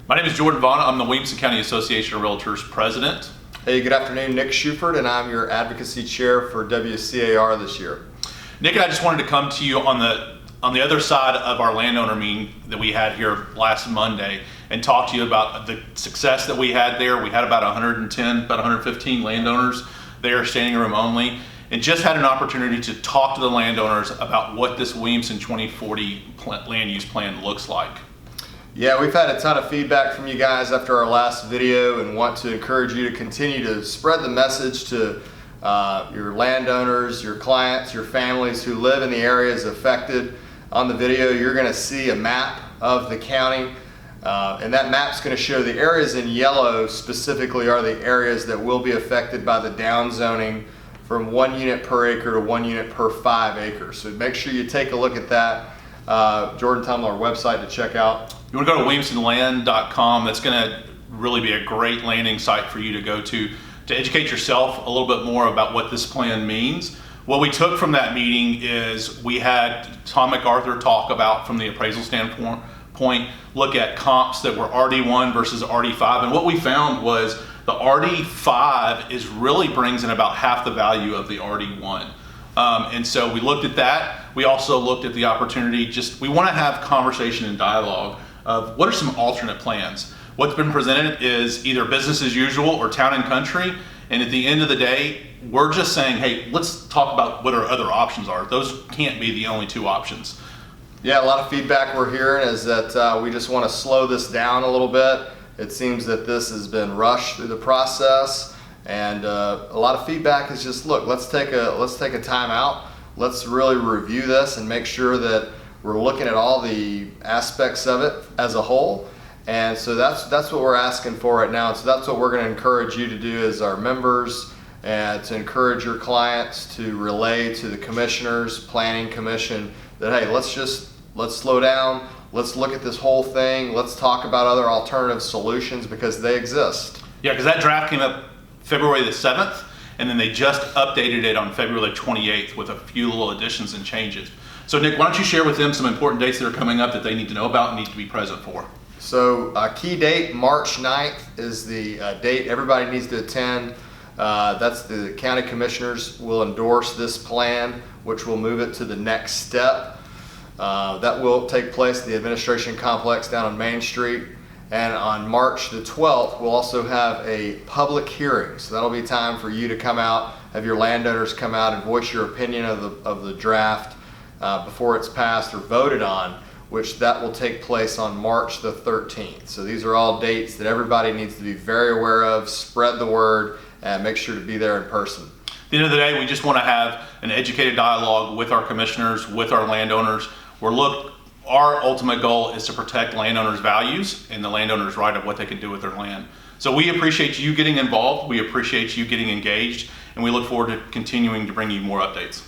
My name is Jordan Vaughn. I'm the Williamson County Association of Realtors President. Hey, good afternoon. Nick Shuford, and I'm your Advocacy Chair for WCAR this year. Nick and I just wanted to come to you on the other side of our landowner meeting that we had here last Monday and talk to you about the success that we had there. We had about 115 landowners there, standing room only, and just had an opportunity to talk to the landowners about what this Williamson 2040 land use plan looks like. Yeah, we've had a ton of feedback from you guys after our last video and want to encourage you to continue to spread the message to your landowners, your clients, your families who live in the areas affected. On the video, you're going to see a map of the county, and that map's going to show the areas in yellow specifically are the areas that will be affected by the downzoning from 1 unit per acre to 1 unit per 5 acres. So make sure you take a look at that. Jordan, tell them our website to check out. You want to go to williamsonland.com. That's going to really be a great landing site for you to go to educate yourself a little bit more about what this plan means. What we took from that meeting is we had Tom MacArthur talk about, from the appraisal standpoint, look at comps that were RD1 versus RD5. And what we found was the RD5 really brings in about half the value of the RD1. And so we looked at that. We also looked at the opportunity, we want to have conversation and dialogue of what are some alternate plans. What's been presented is either business as usual or town and country. And at the end of the day, we're just saying, hey, let's talk about what our other options are. Those can't be the only two options. Yeah, a lot of feedback we're hearing is that we just want to slow this down a little bit. It seems that this has been rushed through the process, and a lot of feedback is just, look, let's take a time out. Let's really review this and make sure that we're looking at all the aspects of it as a whole. And so that's what we're asking for right now. And so that's what we're going to encourage you to do as our members, and to encourage your clients to relay to the commissioners, planning commission, that hey, let's slow down. Let's look at this whole thing. Let's talk about other alternative solutions because they exist. Yeah, because that draft came up February the 7th, and then they just updated it on February the 28th with a few little additions and changes. So Nick, why don't you share with them some important dates that are coming up that they need to know about and need to be present for? So key date, March 9th is the date everybody needs to attend. That's the county commissioners will endorse this plan, which will move it to the next step. That will take place at the administration complex down on Main Street. And on March the 12th, we'll also have a public hearing. So that'll be time for you to come out, have your landowners come out and voice your opinion of the draft before it's passed or voted on, which that will take place on March the 13th. So these are all dates that everybody needs to be very aware of. Spread the word and make sure to be there in person. At the end of the day, we just want to have an educated dialogue with our commissioners, with our landowners. Our ultimate goal is to protect landowners' values and the landowners' right of what they can do with their land. So we appreciate you getting involved. We appreciate you getting engaged, and we look forward to continuing to bring you more updates.